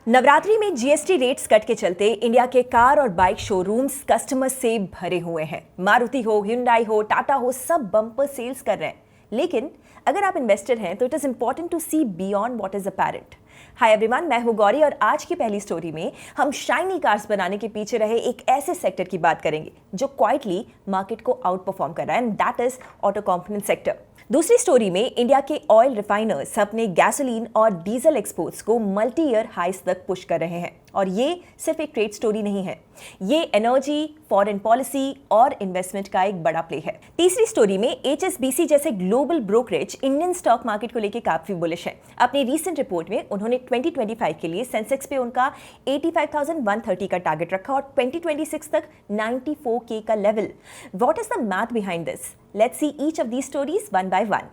नवरात्रि में GST rates cut के चलते इंडिया के कार और बाइक शोरूम्स कस्टमर्स से भरे हुए हैं। मारुति हो, hyundai हो, टाटा हो, सब बम्पर सेल्स कर रहे हैं। लेकिन अगर आप इन्वेस्टर हैं तो it is important to see beyond what is apparent. Hi everyone, मैं हूं गौरी और आज की पहली स्टोरी में हम शाइनी कार्स बनाने के पीछे रहे एक ऐसे सेक्टर की बात करेंगे जो क्वाइटली मार्केट को आउट परफॉर्म कर रहा है, and that is auto component sector. दूसरी स्टोरी में इंडिया के ऑयल रिफाइनर्स अपने गैसोलीन और डीजल एक्सपोर्ट्स को मल्टी ईयर हाइस तक पुश कर रहे हैं, और ये सिर्फ एक ट्रेड स्टोरी नहीं है, ये एनर्जी, फॉरेन पॉलिसी और इन्वेस्टमेंट का एक बड़ा प्ले है। तीसरी स्टोरी में एचएसबीसी जैसे global brokerage Indian stock market को लेकर काफी बुलिश है। अपनी रीसेंट रिपोर्ट में उन्होंने 2025 के लिए सेंसेक्स पे उनका 85,130 का टारगेट रखा और 2026 तक 94K का लेवल। What is the math behind this? Let's see each of these stories one by one.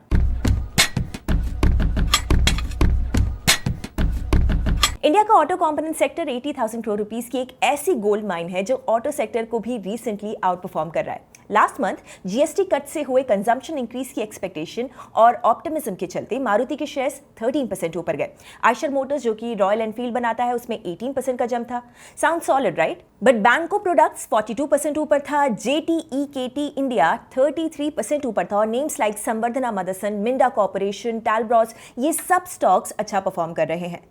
India का auto component sector 80,000 crore rupees की एक ऐसी गोल्ड माइन है जो ऑटो सेक्टर को भी रिसेंटली आउट परफॉर्म कर रहा है। लास्ट मंथ जीएसटी कट से हुए कंजम्पशन इंक्रीज की एक्सपेक्टेशन और ऑप्टिमिज्म के चलते मारुति के शेयर्स 13% ऊपर गए। आयशर मोटर्स, जो कि रॉयल एनफील्ड बनाता है, उसमें 18% का जंप था। Sound solid, right? बट बैंको प्रोडक्ट्स 42% ऊपर था, जेटीईकेटी इंडिया 33% ऊपर था, और नेम्स लाइक संवर्धना मदरसन, मिंडा कॉर्पोरेशन, टैलब्रॉस, ये सब स्टॉक्स अच्छा परफॉर्म कर रहे हैं।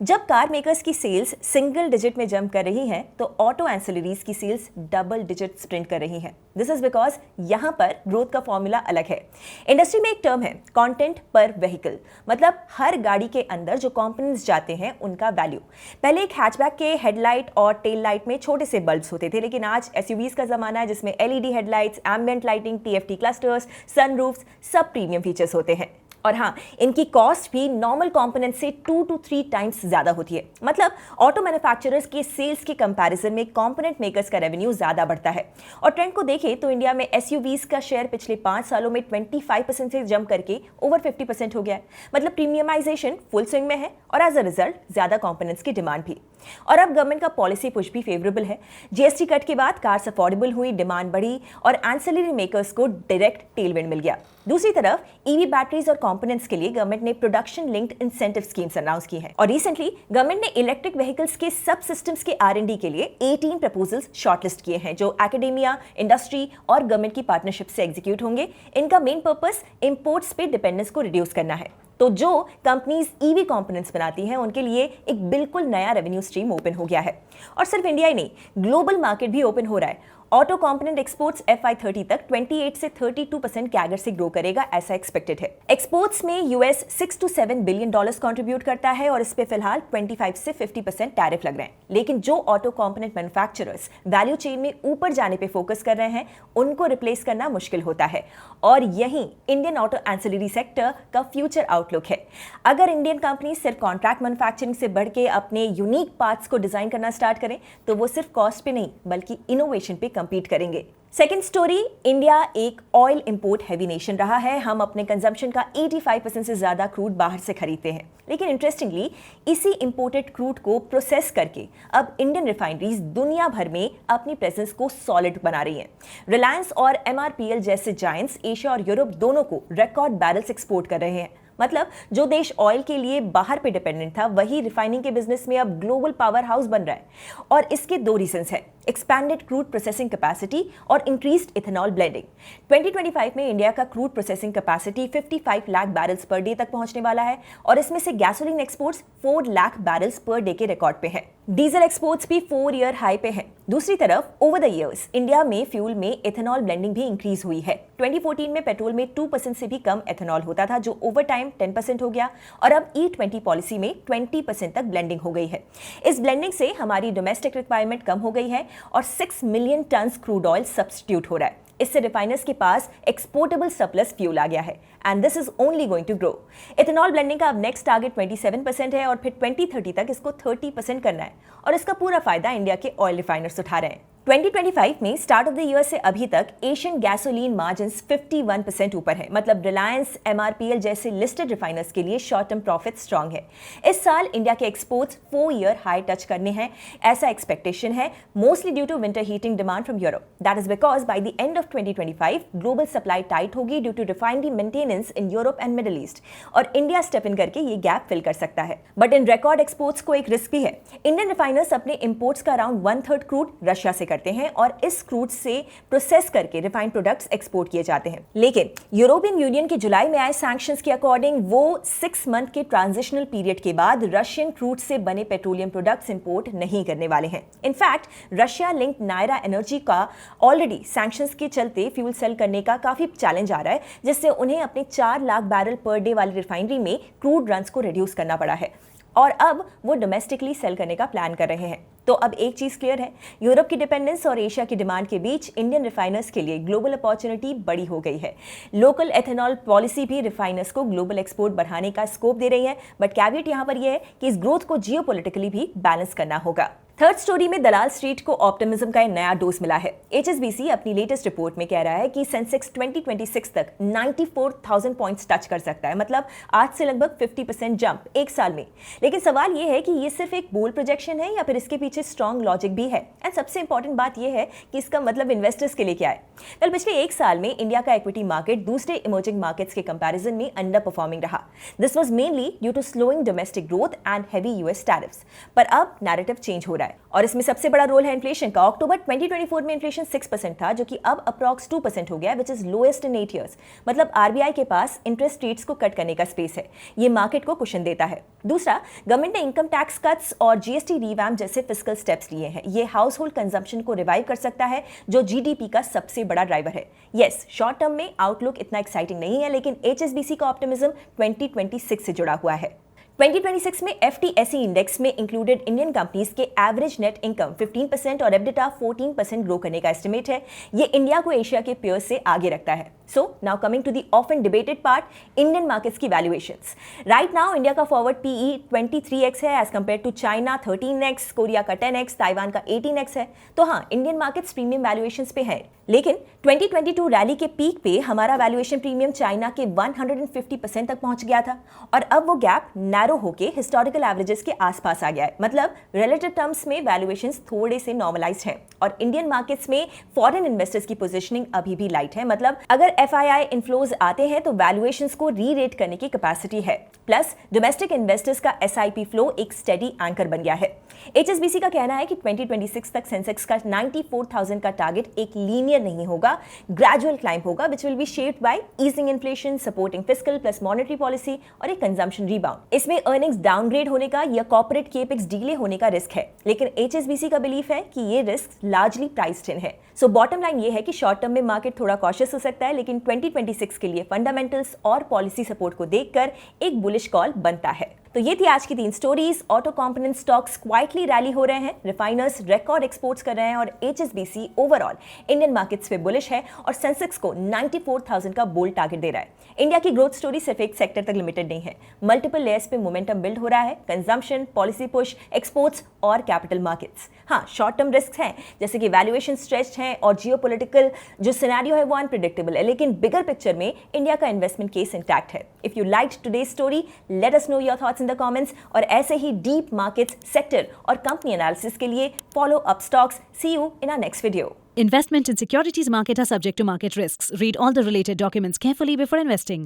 जब कार मेकर्स की सेल्स सिंगल डिजिट में जंप कर रही हैं, तो ऑटो एंसिलरीज की सेल्स डबल डिजिट स्प्रिंट कर रही हैं। दिस इज बिकॉज यहां पर ग्रोथ का फॉर्मूला अलग है। इंडस्ट्री में एक टर्म है कंटेंट पर व्हीकल, मतलब हर गाड़ी के अंदर जो कंपोनेंट्स जाते हैं उनका वैल्यू। पहले एक हैचबैक के हेडलाइट और टेल लाइट में छोटे से बल्ब्स होते थे, लेकिन आज एसयूवीज का जमाना है जिसमें LED headlights, ambient lighting, TFT clusters, sunroofs, सब प्रीमियम फीचर्स होते हैं। और हाँ, इनकी कॉस्ट भी नॉर्मल कंपोनेंट से 2 to 3 टाइम्स ज्यादा होती है। मतलब ऑटो मैन्युफैक्चरर्स के सेल्स के कंपैरिजन में कंपोनेंट मेकर्स का रेवेन्यू ज्यादा बढ़ता है। और ट्रेंड को देखें तो इंडिया में एसयूवीज का शेयर पिछले 5 सालों में 25% से जंप करके ओवर 50% हो गया है। मतलब प्रीमियमाइजेशन फुल स्विंग में है, और एज अ रिजल्ट ज्यादा कंपोनेंट्स की डिमांड भी। और अब गवर्नमेंट का पॉलिसी पुश भी फेवरेबल है। जीएसटी कट के बाद कार्स अफोर्डेबल हुई, डिमांड बढ़ी और एंसिलरी मेकर्स को डायरेक्ट टेलविंड मिल गया। दूसरी तरफ ईवी बैटरीज और कंपोनेंट्स के लिए गवर्नमेंट ने production linked incentive schemes announce की हैं, और रिसेंटली गवर्नमेंट ने इलेक्ट्रिक व्हीकल्स के सब सिस्टम्स के आर&डी के लिए 18 प्रपोजल्स शॉर्टलिस्ट किए हैं, जो एकेडेमिया, इंडस्ट्री और गवर्नमेंट की पार्टनरशिप से एग्जीक्यूट होंगे। इनका मेन पर्पस इंपोर्ट्स पे डिपेंडेंस को रिड्यूस करना है। तो जो कंपनीज ईवी कंपोनेंट्स बनाती हैं उनके लिए एक बिल्कुल नया रेवेन्यू स्ट्रीम ओपन हो गया है। और सिर्फ इंडिया ही नहीं, ग्लोबल मार्केट भी ओपन हो रहा है। ऑटो कंपोनेंट एक्सपोर्ट्स FY30 तक 28 से 32% कैगर से ग्रो करेगा, ऐसा एक्सपेक्टेड है। एक्सपोर्ट्स में यूएस $6 to 7 बिलियन कंट्रीब्यूट करता है, और इस पे फिलहाल 25 से 50% टैरिफ लग रहे हैं। लेकिन जो auto component manufacturers value chain में ऊपर जाने पे फोकस कर रहे हैं, उनको रिप्लेस करना मुश्किल होता है, और यही इंडियन ऑटो एंसिलरी सेक्टर का फ्यूचर आउटलुक है। अगर इंडियन कंपनी सिर्फ कॉन्ट्रैक्ट मैन्युफैक्चरिंग से बढ़ के अपने यूनिक पार्ट्स को डिजाइन करना स्टार्ट करें, तो वो सिर्फ कॉस्ट पे नहीं बल्कि इनोवेशन पे कंपीट करेंगे। सेकेंड स्टोरी, इंडिया एक ऑयल इंपोर्ट हैवी नेशन रहा है। हम अपने कंजम्पशन का 85% से ज्यादा क्रूड बाहर से खरीदते हैं, लेकिन इंटरेस्टिंगली इसी इंपोर्टेड क्रूड को प्रोसेस करके अब इंडियन रिफाइनरीज दुनिया भर में अपनी प्रेजेंस को सॉलिड बना रही हैं। रिलायंस और एमआरपीएल जैसे जायंट्स एशिया और यूरोप दोनों को रिकॉर्ड बैरल्स एक्सपोर्ट कर रहे हैं। मतलब जो देश ऑयल के लिए बाहर पे डिपेंडेंट था, वही रिफाइनिंग के बिजनेस में अब ग्लोबल पावर हाउस बन रहा है। और इसके 2 रीजंस हैं, एक्सपैंडेड क्रूड प्रोसेसिंग कैपेसिटी और इंक्रीज्ड इथेनॉल ब्लेंडिंग। 2025 में इंडिया का crude processing capacity 55 lakh barrels per day तक पहुंचने वाला है, और इसमें से gasoline exports 4 lakh barrels per day के रिकॉर्ड पे है। डीजल एक्सपोर्ट्स भी 4 ईयर हाई पे है। दूसरी तरफ ओवर द इयर्स इंडिया में फ्यूल में इथेनॉल ब्लेंडिंग भी इंक्रीज हुई है। 2014 में पेट्रोल में 2% से भी कम इथेनॉल होता था, जो ओवर टाइम 10% हो गया, और अब E20 पॉलिसी में 20% तक ब्लेंडिंग हो गई है। इस ब्लेंडिंग से हमारी डोमेस्टिक रिक्वायरमेंट कम हो गई है और 6 million ton crude oil substitute हो रहा है। इससे रिफाइनर्स के पास एक्सपोर्टेबल सरप्लस फ्यूल आ गया है, and this is only going to grow. Ethanol blending का अब नेक्स्ट टारगेट 27% है, और फिर 2030 तक इसको 30% करना है, और इसका पूरा फायदा इंडिया के ऑयल रिफाइनर्स उठा रहे हैं। 2025 में स्टार्ट ऑफ द ईयर से अभी तक एशियन गैसोलीन मार्जिन्स 51% ऊपर है। मतलब रिलायंस, एमआरपीएल जैसे लिस्टेड रिफाइनर्स के लिए शॉर्ट टर्म प्रॉफिट स्ट्रांग है। इस साल इंडिया के एक्सपोर्ट्स 4 ईयर हाई टच करने हैं, ऐसा एक्सपेक्टेशन है, mostly due to winter heating demand from Europe. That is because by the end of 2025 global supply tight होगी due to refinery maintenance in Europe and Middle East, और India step in करके ये gap fill कर सकता है। But in record exports को एक risk भी है। इंडियन रिफाइनर्स अपने इंपोर्ट्स का अराउंड 1/3 क्रूड रशिया से करते हैं और इस क्रूड से प्रोसेस करके रिफाइंड प्रोडक्ट्स एक्सपोर्ट किए जाते हैं। लेकिन यूरोपियन यूनियन के जुलाई में आए सैंक्शंस के अकॉर्डिंग वो 6 मंथ के ट्रांजिशनल पीरियड के बाद रशियन क्रूड से बने पेट्रोलियम प्रोडक्ट्स इंपोर्ट नहीं करने वाले हैं। In fact Russia linked Nayara energy का ऑलरेडी सैंक्शंस के चलते फ्यूल सेल करने का काफी चैलेंज आ रहा है, जिससे उन्हें अपने 4 लाख बैरल पर डे वाली रिफाइनरी में क्रूड रन्स को रिड्यूस करना पड़ा है और अब वो डोमेस्टिकली सेल करने का प्लान कर रहे हैं। तो अब एक चीज क्लियर है, यूरोप की डिपेंडेंस और एशिया की डिमांड के बीच इंडियन रिफाइनर्स के लिए ग्लोबल अपॉर्चुनिटी बड़ी हो गई है। लोकल एथेनॉल पॉलिसी भी रिफाइनर्स को ग्लोबल एक्सपोर्ट बढ़ाने का स्कोप दे रही है, बट कैविएट यहां पर यह है कि इस ग्रोथ को जियोपॉलिटिकली भी बैलेंस करना होगा। थर्ड स्टोरी में दलाल स्ट्रीट को ऑप्टिमिज्म का एक नया डोज मिला है। HSBC अपनी लेटेस्ट रिपोर्ट में कह रहा है कि सेंसेक्स 2026 तक 94,000 पॉइंट्स टच कर सकता है, मतलब आज से लगभग 50% जंप एक साल में। लेकिन सवाल यह है कि ये सिर्फ एक बोल्ड प्रोजेक्शन है या फिर इसके पीछे स्ट्रॉन्ग लॉजिक भी है। एंड सबसे इंपॉर्टेंट बात यह है कि इसका मतलब इन्वेस्टर्स के लिए क्या है। कल पिछले एक साल में इंडिया का इक्विटी मार्केट दूसरे इमर्जिंग मार्केट्स के कंपैरिजन में अंडर परफॉर्मिंग रहा। This was mainly due to slowing domestic growth and heavy US tariffs. पर अब नैरेटिव चेंज हो रहा है और इसमें सबसे बड़ा रोल है इन्फ्लेशन का। अक्टूबर 2024 में इन्फ्लेशन 6% था, जो कि अब अप्रॉक्स 2% हो गया है, which is lowest in 8 years. मतलब आरबीआई के पास इंटरेस्ट रेट्स को कट करने का स्पेस है। ये मार्केट को कुशन देता है। दूसरा, गवर्नमेंट ने इनकम टैक्स कट्स और जीएसटी रिवैम्प जैसे फिस्कल स्टेप्स लिए हैं। ये हाउस होल्ड कंजम्पशन को रिवाइव कर सकता है, जो जीडीपी का सबसे बड़ा ड्राइवर है। यस, शॉर्ट टर्म में आउटलुक इतना एक्साइटिंग नहीं है, लेकिन HSBC का ऑप्टिमिज्म 2026 से जुड़ा हुआ है। 2026 में FTSE इंडेक्स में इंक्लूडेड इंडियन कंपनीज के एवरेज नेट इनकम 15% और एबिटा 14% ग्रो करने का एस्टिमेट है। ये इंडिया को एशिया के पेयर्स से आगे रखता है। So now coming to the often debated part, Indian markets की वैल्यूएशंस। राइट नाउ इंडिया का फॉरवर्ड PE 23x है as compare to China 13x, Korea का 10x, ताइवान का 18x है। तो हाँ, इंडियन मार्केट्स प्रीमियम वैल्यूएशंस पे है, लेकिन 2022 रैली के पीक पे हमारा वैल्यूएशन प्रीमियम चाइना के 150% तक पहुंच गया था और अब वो गैप नैरो होके हिस्टोरिकल एवरेजेस के आसपास आ गया है। मतलब रिलेटिव टर्म्स में वैल्यूएशंस थोड़े से नॉर्मलाइज्ड हैं और इंडियन मार्केट्स में फॉरेन इन्वेस्टर्स की पोजीशनिंग अभी भी लाइट है। मतलब अगर FII इनफ्लोज आते हैं तो वैल्यूएशंस को री-रेट करने की कैपेसिटी है। प्लस डोमेस्टिक इन्वेस्टर्स का SIP फ्लो एक स्टेडी एंकर बन गया है। HSBC का कहना है कि 2026 तक सेंसेक्स का 94,000 का टारगेट एक लीनियर नहीं होगा, ग्रेजुअल क्लाइंब होगा, which will be shaped by easing inflation, supporting fiscal plus monetary policy और एक कंजम्पशन रीबाउंड। इसमें अर्निंग्स डाउनग्रेड होने का या कॉर्पोरेट केपेक्स डिले होने का रिस्क है, लेकिन HSBC का बिलीफ है कि ये रिस्क लार्जली प्राइस्ड इन है। सो बॉटम लाइन ये है कि शॉर्ट टर्म में मार्केट थोड़ा कॉशियस हो सकता है, लेकिन 2026 के लिए फंडामेंटल्स और पॉलिसी सपोर्ट को देखकर एक बुलिश कॉल बनता है। तो ये थी आज की 3 stories. Auto component stocks quietly rally हो रहे हैं, रिफाइनर्स रिकॉर्ड एक्सपोर्ट्स कर रहे हैं और HSBC ओवरऑल इंडियन मार्केट्स पे बुलिश है और सेंसेक्स को 94,000 का बोल्ड टारगेट दे रहा है। इंडिया की ग्रोथ स्टोरी सिर्फ एक सेक्टर तक लिमिटेड नहीं है, मल्टीपल लेयर्स पे मोमेंटम बिल्ड हो रहा है, कंजम्पशन, पॉलिसी पुश, एक्सपोर्ट्स और कैपिटल मार्केट्स। हाँ, शॉर्ट टर्म रिस्क हैं जैसे कि वैल्यूएशन स्ट्रेच्ड हैं और जियोपॉलिटिकल जो सिनेरियो है वो अनप्रेडिक्टेबल है, लेकिन बिगर पिक्चर में इंडिया का इन्वेस्टमेंट केस इंटैक्ट है। If you liked today's story, let us know your thoughts in the comments और ऐसे ही डीप मार्केट्स, सेक्टर और कंपनी एनालिसिस के लिए follow up stocks. See you in our next video. Investment in securities market are subject to market risks. Read all the related documents carefully before investing.